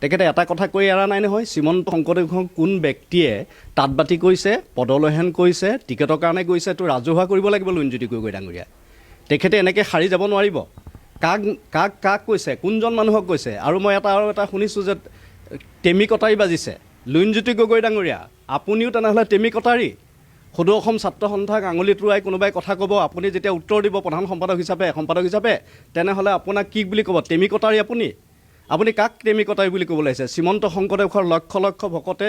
তেখেতে এটা কথা কৈ এৰা নাই নহয়, শ্ৰীমন্ত শংকৰদেৱক কোন ব্যক্তিয়ে তাঁতবাতি কৰিছে, পদলেহন কৰিছে, টিকেটৰ কাৰণে গৈছে, তো ৰাজহুৱা কৰিব লাগিব লুৰিণজ্যোতি গগৈ ডাঙৰীয়া। তেখেতে এনেকৈ সাৰি যাব নোৱাৰিব। কাক কাক কাক কৈছে, কোনজন মানুহক কৈছে? আৰু মই আৰু এটা শুনিছোঁ যে টেমি কটাৰী বাজিছে। লুৰিণজ্যোতি গগৈ ডাঙৰীয়া, আপুনিও তেনেহ'লে টেমি কটাৰী। সদৌ অসম ছাত্ৰ সন্থাক আঙুলি তোৱাই কোনোবাই কথা ক'ব, আপুনি যেতিয়া উত্তৰ দিব প্ৰধান সম্পাদক হিচাপে, তেনেহ'লে আপোনাক কি বুলি ক'ব? টেমি কটাৰী আপুনি? আপুনি কাক টেমি কটাৰী বুলি ক'ব লাগিছে? শ্ৰীমন্ত শংকৰদেৱৰ লক্ষ লক্ষ ভকতে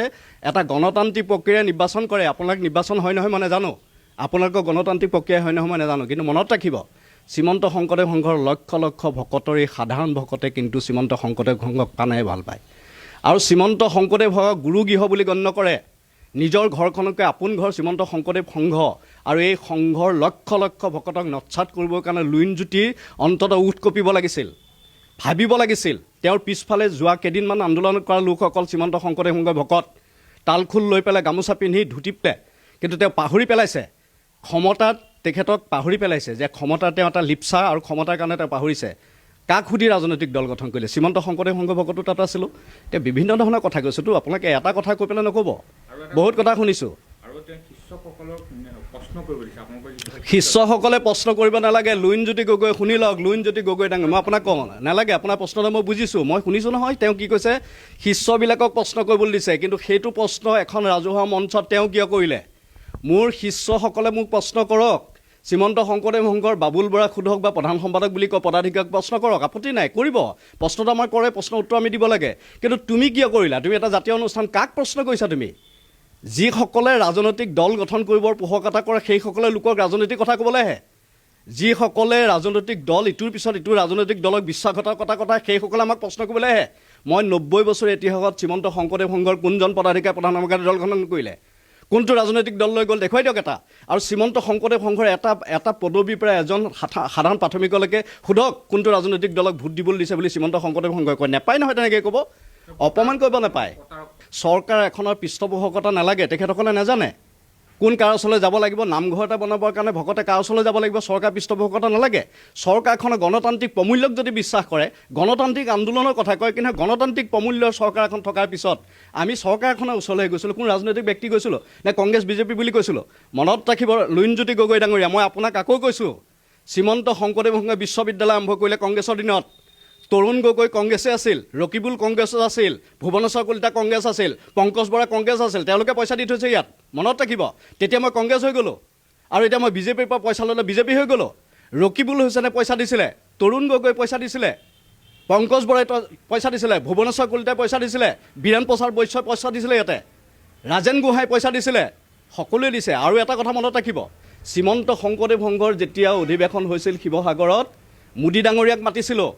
এটা গণতান্ত্ৰিক প্ৰক্ৰিয়াৰে নিৰ্বাচন কৰে। আপোনাক নিৰ্বাচন হয় নহয় মই নাজানো, আপোনালোকৰ গণতান্ত্ৰিক প্ৰক্ৰিয়া হয় নহয় মই নাজানো, কিন্তু মনত ৰাখিব শ্ৰীমন্ত শংকৰদেৱ সংঘৰ লক্ষ লক্ষ ভকতৰ এই সাধাৰণ ভকতে কিন্তু শ্ৰীমন্ত শংকৰদেৱ সংঘক প্ৰাণেৰে ভাল পায়। আৰু শ্ৰীমন্ত শংকৰদেৱ সংঘক গুৰুগৃহ বুলি গণ্য কৰে। নিজৰ ঘৰখনকে আপোন ঘৰ শ্ৰীমন্ত শংকৰদেৱ সংঘ। আৰু এই সংঘৰ লক্ষ লক্ষ ভকতক নৎসাত কৰিবৰ কাৰণে লুৰিণজ্যোতিৰ অন্ততঃ উঠ কঁপিব লাগিছিল, ভাবিব লাগিছিল। তেওঁৰ পিছফালে যোৱা কেইদিনমান আন্দোলন কৰা লোকসকল শ্ৰীমন্ত শংকৰদেৱ সংঘৰ ভকত, তালখোল লৈ পেলাই গামোচা পিন্ধি ধুতিপে, কিন্তু তেওঁ পাহৰি পেলাইছে ক্ষমতাত, তেখেতক পাহৰি পেলাইছে যে ক্ষমতাৰ তেওঁ এটা লিপচা, আৰু ক্ষমতাৰ কাৰণে তেওঁ পাহৰিছে কাক সুধি ৰাজনৈতিক দল গঠন কৰিলে। শ্ৰীমন্ত শংকৰদেৱ সংঘ ভকতো তাত আছিলোঁ। এতিয়া বিভিন্ন ধৰণৰ কথা কৈছোঁতো, আপোনালোকে এটা কথা কৈ পেলাই নক'ব, বহুত কথা শুনিছোঁ। শিষ্যসকলে প্ৰশ্ন কৰিব নালাগে। লুৰিণজ্যোতি গগৈ শুনি লওক, লুৰিণজ্যোতি গগৈ ডাঙৰ, মই আপোনাক কওঁ নালাগে, আপোনাৰ প্ৰশ্নটো মই বুজিছোঁ, মই শুনিছোঁ নহয়। তেওঁ কি কৈছে, শিষ্যবিলাকক প্ৰশ্ন কৰিবলৈ দিছে, কিন্তু সেইটো প্ৰশ্ন এখন ৰাজহুৱা মঞ্চত তেওঁ কিয় কৰিলে? মোৰ শিষ্যসকলে মোক প্ৰশ্ন কৰক, শ্ৰীমন্ত শংকৰদেৱ সংঘৰ বাবুল বৰাক সোধক বা প্ৰধান সম্পাদক বুলি কয় পদাধিকাৰক প্ৰশ্ন কৰক, আপত্তি নাই, কৰিব। প্ৰশ্নটো আমাৰ কৰে, প্ৰশ্নৰ উত্তৰ আমি দিব লাগে। কিন্তু তুমি কিয় কৰিলা? তুমি এটা জাতীয় অনুষ্ঠান, কাক প্ৰশ্ন কৰিছা তুমি? যিসকলে ৰাজনৈতিক দল গঠন কৰিবৰ পোষকতা কৰে সেইসকলে লোকক ৰাজনৈতিক কথা ক'বলৈ আহে। যিসকলে ৰাজনৈতিক দল ইটোৰ পিছত ইটো ৰাজনৈতিক দলক বিশ্বাসঘাতকতা কথা, সেইসকলে আমাক প্ৰশ্ন কৰিবলৈ আহে। মই 90 বছৰ ইতিহাসত শ্ৰীমন্ত শংকৰদেৱ সংঘৰ কোনজন পদাধিকাৰী প্ৰধান সম্পাদক দল গঠন কৰিলে? কোনটো ৰাজনৈতিক দল লৈ গ'ল? দেখুৱাই দিয়ক এটা। আৰু শ্ৰীমন্ত শংকৰদেৱ সংঘৰ এটা পদবীৰ পৰা এজন সাধাৰণ প্ৰাথমিকলৈকে সোধক কোনটো ৰাজনৈতিক দলক ভোট দিবলৈ দিছে বুলি শ্ৰীমন্ত শংকৰদেৱ সংঘই কয়। নেপায় নহয় তেনেকৈ ক'ব, অপমান কৰিব নাপায়। চৰকাৰ এখনৰ পৃষ্ঠপোষকতা নালাগে, তেখেতসকলে নাজানে কোন কাৰ ওচৰলৈ যাব লাগিব। নামঘৰ এটা বনাবৰ কাৰণে ভকতে কাৰ ওচৰলৈ যাব লাগিব, চৰকাৰ পৃষ্ঠপোষকতা নালাগে। চৰকাৰখনে গণতান্ত্ৰিক প্ৰমূল্যক যদি বিশ্বাস কৰে, গণতান্ত্ৰিক আন্দোলনৰ কথা কয়, কিন্তু গণতান্ত্ৰিক প্ৰমূল্যৰ চৰকাৰ এখন থকাৰ পিছত আমি চৰকাৰখনৰ ওচৰলৈ গৈছিলোঁ, কোন ৰাজনৈতিক ব্যক্তি গৈছিলোঁ নে কংগ্ৰেছ বিজেপি বুলি কৈছিলোঁ? মনত ৰাখিব লুৰিণজ্যোতি গগৈ ডাঙৰীয়া, মই আপোনাক আকৌ কৈছোঁ, শ্ৰীমন্ত শংকৰদেৱ সংঘই বিশ্ববিদ্যালয় আৰম্ভ কৰিলে কংগ্ৰেছৰ দিনত। তৰুণ গগৈ কংগ্ৰেছে আছিল, ৰকিবুল কংগ্ৰেছত আছিল, ভুৱনেশ্বৰ কলিতা কংগ্ৰেছ আছিল, পংকজ বৰা কংগ্ৰেছ আছিল, তেওঁলোকে পইচা দি থৈছে ইয়াত, মনত ৰাখিব। তেতিয়া মই কংগ্ৰেছ হৈ গ'লোঁ, আৰু এতিয়া মই বিজেপিৰ পৰা পইচা ল'লে বিজেপি হৈ গ'লোঁ। ৰকিবুল হুছেইনে পইচা দিছিলে, তৰুণ গগৈ পইচা দিছিলে, পংকজ বৰাই পইচা দিছিলে, ভুৱনেশ্বৰ কলিতাই পইচা দিছিলে, বীৰেণ প্ৰসাদ বৈশ্যই পইচা দিছিলে, ইয়াতে ৰাজেন গোহাঁই পইচা দিছিলে, সকলোৱে দিছে। আৰু এটা কথা মনত ৰাখিব, শ্ৰীমন্ত শংকৰদেৱ সংঘৰ যেতিয়া অধিৱেশন হৈছিল শিৱসাগৰত, মোদী ডাঙৰীয়াক মাতিছিলোঁ।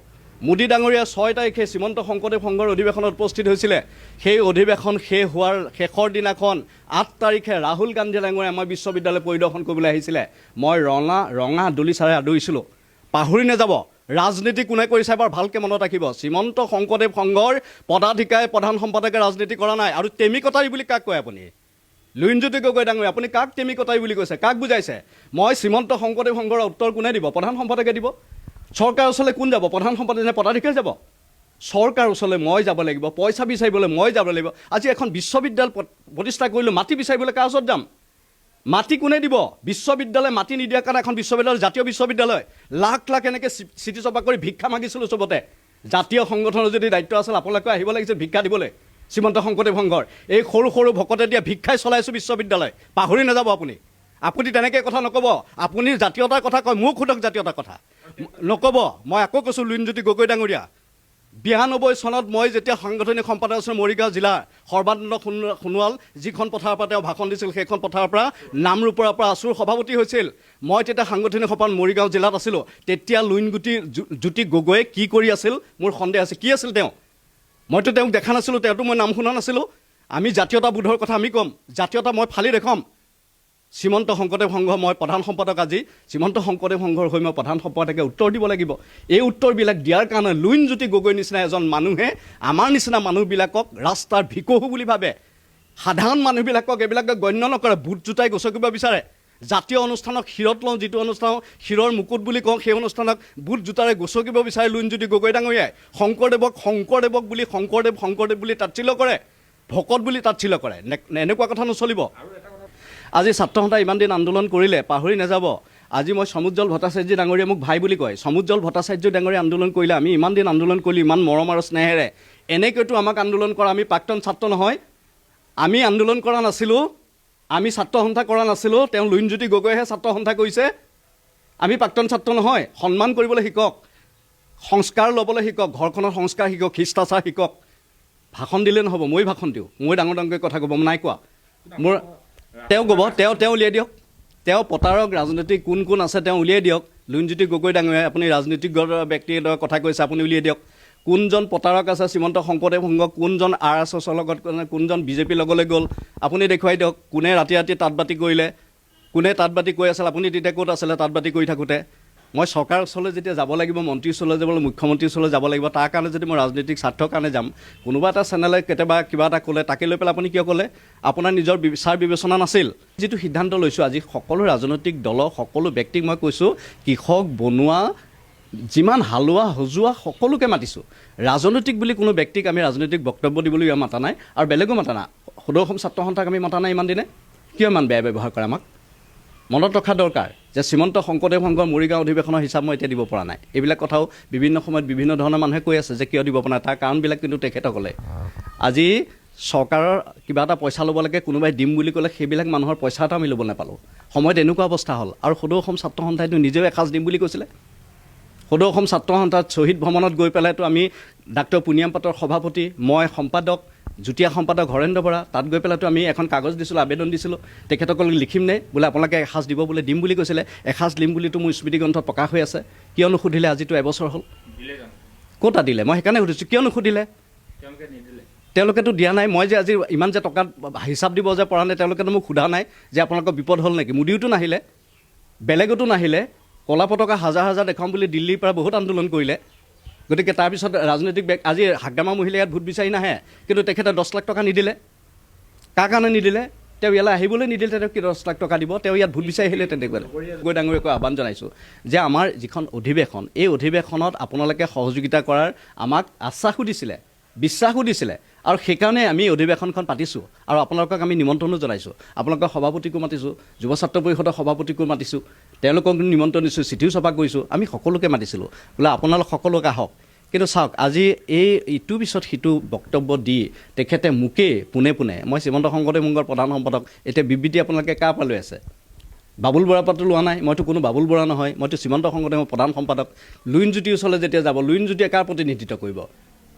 মোদী ডাঙৰীয়া 6 তাৰিখে শ্ৰীমন্ত শংকৰদেৱ সংঘৰ অধিৱেশনত উপস্থিত হৈছিলে। সেই অধিৱেশন শেষ হোৱাৰ শেষৰ দিনাখন 8 তাৰিখে ৰাহুল গান্ধী ডাঙৰীয়া আমাৰ বিশ্ববিদ্যালয় পৰিদৰ্শন কৰিবলৈ আহিছিলে। মই ৰঙা দলিচাৰে আদৰিছিলোঁ। পাহৰি নাযাব, ৰাজনীতি কোনে কৰিছে এবাৰ ভালকৈ মনত ৰাখিব। শ্ৰীমন্ত শংকৰদেৱ সংঘৰ পদাধিকাৰী প্ৰধান সম্পাদকে ৰাজনীতি কৰা নাই। আৰু টেমি কটাৰী বুলি কাক কয় আপুনি? লুৰিণজ্যোতি গগৈ ডাঙৰীয়া, আপুনি কাক টেমি কটাৰী বুলি কৈছে, কাক বুজাইছে? মই শ্ৰীমন্ত শংকৰদেৱ সংঘৰ উত্তৰ কোনে দিব? প্ৰধান সম্পাদকে দিব। চৰকাৰৰ ওচৰলৈ কোন যাব? প্ৰধান সম্পাদক নে পদাধিকাৰী যাব? চৰকাৰৰ ওচৰলৈ মই যাব লাগিব, পইচা বিচাৰিবলৈ মই যাব লাগিব। আজি এখন বিশ্ববিদ্যালয় প্ৰতিষ্ঠা কৰিলোঁ, মাটি বিচাৰিবলৈ কাৰ ওচৰত যাম? মাটি কোনে দিব? বিশ্ববিদ্যালয় মাটি নিদিয়াৰ কাৰণে এখন বিশ্ববিদ্যালয়, জাতীয় বিশ্ববিদ্যালয়, লাখ লাখ এনেকৈ চিঠি চপা কৰি ভিক্ষা মাগিছিলোঁ চবতে। জাতীয় সংগঠনৰ যদি দায়িত্ব আছিল, আপোনালোকে আহিব লাগিছিল ভিক্ষা দিবলৈ। শ্ৰীমন্ত শংকৰদেৱ সংঘৰ এই সৰু সৰু ভকতে দিয়া ভিক্ষাই চলাইছোঁ বিশ্ববিদ্যালয়, পাহৰি নাযাব আপুনি। আপুনি তেনেকৈ কথা নক'ব। আপুনি জাতীয়তাৰ কথা কয়, মোক সোধক জাতীয়তাৰ কথা নক'ব। মই আকৌ কৈছোঁ লুৰিণজ্যোতি গগৈ ডাঙৰীয়া, 92 চনত মই যেতিয়া সাংগঠনিক সম্পাদক আছিলোঁ মৰিগাঁও জিলাৰ, সৰ্বানন্দ সোণোৱাল যিখন পথাৰৰ পৰা তেওঁ ভাষণ দিছিল, সেইখন পথাৰৰ পৰা নামৰূপৰ পৰা আছুৰ সভাপতি হৈছিল। মই তেতিয়া সাংগঠনিক সম্পাদক মৰিগাঁও জিলাত আছিলোঁ। তেতিয়া লুৰিণজ্যোতি গগৈয়ে কি কৰি আছিল মোৰ সন্দেহ আছে। কি আছিল তেওঁ? মইতো তেওঁক দেখা নাছিলোঁ, তেওঁতো মই নাম শুনা নাছিলোঁ। আমি জাতীয়তাবোধৰ কথা আমি ক'ম, জাতীয়তা মই ফালি দেখুৱাম। শ্ৰীমন্ত শংকৰদেৱ সংঘ মই প্ৰধান সম্পাদক, আজি শ্ৰীমন্ত শংকৰদেৱ সংঘৰ হৈ মই প্ৰধান সম্পাদকে উত্তৰ দিব লাগিব। এই উত্তৰবিলাক দিয়াৰ কাৰণে লুৰিণজ্যোতি গগৈ নিচিনা এজন মানুহে আমাৰ নিচিনা মানুহবিলাকক ৰাস্তাৰ ভিকহু বুলি ভাবে। সাধাৰণ মানুহবিলাকক এইবিলাকে গণ্য নকৰে, বুট জোতাই গচকিব বিচাৰে। জাতীয় অনুষ্ঠানক শিৰত লওঁ, যিটো অনুষ্ঠানক শিৰৰ মুকুট বুলি কওঁ, সেই অনুষ্ঠানক বুট জোতাৰে গচকিব বিচাৰে লুইনজ্যোতি গগৈ ডাঙৰীয়াই। শংকৰদেৱক বুলি শংকৰদেৱ বুলি তাচ্ছিল্য কৰে, ভকত বুলি তাচ্ছিল্য কৰে। এনেকুৱা কথা নচলিব। আজি ছাত্ৰ সন্থাই ইমান দিন আন্দোলন কৰিলে, পাহৰি নাযাব। আজি মই সমুজ্জ্বল ভট্টাচাৰ্য ডাঙৰীয়া মোক ভাই বুলি কয়। সমুজ্জ্বল ভট্টাচাৰ্য ডাঙৰীয়া আন্দোলন কৰিলে, আমি ইমান দিন আন্দোলন কৰিলোঁ ইমান মৰম আৰু স্নেহেৰে। এনেকৈতো আমাক আন্দোলন কৰা, আমি প্ৰাক্তন ছাত্ৰ নহয়, আমি আন্দোলন কৰা নাছিলোঁ, আমি ছাত্ৰ সন্থা কৰা নাছিলোঁ। তেওঁ লুইনজ্যোতি গগৈহে ছাত্ৰ সন্থা কৰিছে। আমি প্ৰাক্তন ছাত্ৰ নহয়। সন্মান কৰিবলৈ শিকক, সংস্কাৰ ল'বলৈ শিকক, ঘৰখনৰ সংস্কাৰ শিকক, শিষ্টাচাৰ শিকক। ভাষণ দিলে নহ'ব, মই ভাষণ দিওঁ, মই ডাঙৰকৈ কথা ক'ব নাই কোৱা। মোৰ তেওঁ ক'ব, তেওঁ উলিয়াই দিয়ক। তেওঁ প্ৰতাৰক ৰাজনীতিক কোন আছে তেওঁ উলিয়াই দিয়ক। লুইনজ্যোতি গগৈ ডাঙৰীয়াই আপুনি ৰাজনীতিক ব্যক্তিৰ কথা কৈছে, আপুনি উলিয়াই দিয়ক। কোনজন প্ৰতাৰক আছে শ্ৰীমন্ত শংকৰদেৱ সংঘ, কোনজন RSSৰ লগত, কোনজন বিজেপিৰ লগলৈ গ'ল, আপুনি দেখুৱাই দিয়ক। কোনে ৰাতি তাঁতবাতি কৰিলে, কোনে তাঁতবাতি কৈ আছিল, আপুনি তেতিয়া ক'ত আছিলে তাঁতবাতি কৰি থাকোঁতে? মই চৰকাৰৰ ওচৰলৈ যেতিয়া যাব লাগিব, মন্ত্ৰীৰ ওচৰলৈ যাব লাগিব, মুখ্যমন্ত্ৰীৰ ওচৰলৈ যাব লাগিব, তাৰ কাৰণে যদি মই ৰাজনৈতিক স্বাৰ্থৰ কাৰণে যাম, কোনোবা এটা চেনেলে কেতিয়াবা কিবা এটা ক'লে, তাকে লৈ পেলাই আপুনি কিয় ক'লে? আপোনাৰ নিজৰ বিচাৰ বিবেচনা নাছিল। যিটো সিদ্ধান্ত লৈছোঁ আজি, সকলো ৰাজনৈতিক দলৰ সকলো ব্যক্তিক মই কৈছোঁ, কৃষক, বনুৱা, যিমান হালোৱা সজোৱা সকলোকে মাতিছোঁ। ৰাজনৈতিক বুলি কোনো ব্যক্তিক আমি ৰাজনৈতিক বক্তব্য দিবলৈ মাতা নাই, আৰু বেলেগো মাতা নাই। সদৌ অসম ছাত্ৰ সন্থাক আমি মাতা নাই ইমান দিনে। কিয় ইমান বেয়া ব্যৱহাৰ কৰে আমাক? মনত ৰখা দৰকাৰ যে শ্ৰীমন্ত শংকৰদেৱ সংঘৰ মৰিগাঁও অধিৱেশনৰ হিচাপ মই এতিয়া দিব পৰা নাই। এইবিলাক কথাও বিভিন্ন সময়ত বিভিন্ন ধৰণৰ মানুহে কৈ আছে যে কিয় দিব পৰা নাই, তাৰ কাৰণবিলাক কিন্তু তেখেতসকলে আজি চৰকাৰৰ কিবা এটা পইচা ল'ব লাগে, কোনোবাই দিম বুলি ক'লে সেইবিলাক মানুহৰ পইচা এটা আমি ল'ব নাপালোঁ। সময়ত এনেকুৱা অৱস্থা হ'ল। আৰু সদৌ অসম ছাত্ৰ সন্থাইতো নিজেও এসাঁজ দিম বুলি কৈছিলে। সদৌ অসম ছাত্ৰ সন্থাত শ্বহীদ ভ্ৰমণত গৈ পেলাইতো আমি ডাক্তৰ পুনিয়াম পাটৰ সভাপতি, মই সম্পাদক, যুটীয়া সম্পাদক হৰেন্দ্ৰ বৰা, তাত গৈ পেলাইতো আমি এখন কাগজ দিছিলোঁ, আবেদন দিছিলোঁ, তেখেতসকলক লিখিম নে বোলে আপোনালোকে এসাঁজ দিব, বোলে দিম বুলি কৈছিলে। এসাঁজ দিম বুলিতো মোৰ স্মৃতি গ্ৰন্থত প্ৰকাশ হৈ আছে। কিয় নুসুধিলে? আজিতো এবছৰ হ'ল। ক'তা দিলে? মই সেইকাৰণে সুধিছোঁ, কিয় নুসুধিলে? তেওঁলোকেতো দিয়া নাই। মই যে আজি ইমান যে টকা হিচাপ দিব যে পৰা নাই, তেওঁলোকেতো মোক সোধা নাই যে আপোনালোকৰ বিপদ হ'ল নেকি। মোদীওতো নাহিলে, বেলেগতো নাহিলে। কলা পতাকা হাজাৰ হাজাৰ দেখাম বুলি দিল্লীৰ পৰা বহুত আন্দোলন কৰিলে। গতিকে তাৰপিছত ৰাজনৈতিক আজি হাগ্ৰামা মহিলাই ইয়াত ভোট বিচাৰি নাহে, কিন্তু তেখেতে 10 লাখ টকা নিদিলে। কাৰ কাৰণে নিদিলে? তেওঁ ইয়ালৈ আহিবলৈ নিদিলে, তেওঁ কি 10 লাখ টকা দিব? তেওঁ ইয়াত ভোট বিচাৰি আহিলে। তেনেকৈ গৈ ডাঙৰীয়াকৈ আহ্বান জনাইছোঁ যে আমাৰ যিখন অধিৱেশন, এই অধিৱেশনত আপোনালোকে সহযোগিতা কৰাৰ আমাক আশ্বাসো দিছিলে, বিশ্বাসো দিছিলে, আৰু সেইকাৰণে আমি অধিৱেশনখন পাতিছোঁ। আৰু আপোনালোকক আমি নিমন্ত্ৰণো জনাইছোঁ। আপোনালোকৰ সভাপতিকো মাতিছোঁ, যুৱ ছাত্ৰ পৰিষদৰ সভাপতিকো মাতিছোঁ, তেওঁলোকক নিমন্ত্ৰণ দিছোঁ, চিঠিও ছপা কৰিছোঁ। আমি সকলোকে মাতিছিলোঁ বোলে আপোনালোক সকলোকে আহক। কিন্তু চাওক, আজি ইটোৰ পিছত সিটো বক্তব্য দি তেখেতে মোকেই পোনে পোনে, মই শ্ৰীমন্ত শংকৰদেৱ সংঘৰ প্ৰধান সম্পাদক, এতিয়া বিবৃতি আপোনালোকে কাৰ পৰা লৈ আছে? বাবুল বৰাৰ পৰাতো লোৱা নাই। মইতো কোনো বাবুল বৰা নহয়, মইতো শ্ৰীমন্ত শংকৰদেৱৰ প্ৰধান সম্পাদক। লুইনজ্যোতিৰ ওচৰলৈ যেতিয়া যাব, লুইনজ্যোতিয়ে কাৰ প্ৰতিনিধিত্ব কৰিব?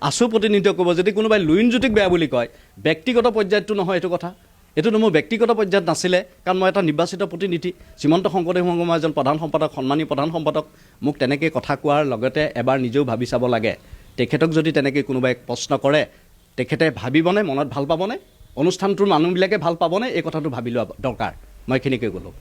আছু প্ৰতিনিধিত্ব কৰিব। যদি কোনোবাই লুইনজ্যোতিক বেয়া বুলি কয়, ব্যক্তিগত পৰ্যায়তটো নহয় এইটো কথা। এইটোতো মোৰ ব্যক্তিগত পৰ্যায়ত নাছিলে, কাৰণ মই এটা নিৰ্বাচিত প্ৰতিনিধি। শ্ৰীমন্ত শংকৰদেৱ সংঘৰ মই এজন প্ৰধান সম্পাদক, সন্মানীয় প্ৰধান সম্পাদক। মোক তেনেকৈ কথা কোৱাৰ লগতে এবাৰ নিজেও ভাবি চাব লাগে। তেখেতক যদি তেনেকৈ কোনোবাই প্ৰশ্ন কৰে, তেখেতে ভাবিবনে, মনত ভাল পাবনে, অনুষ্ঠানটোৰ মানুহবিলাকে ভাল পাবনে, এই কথাটো ভাবি লোৱা দৰকাৰ। মই এইখিনিকে ক'লোঁ।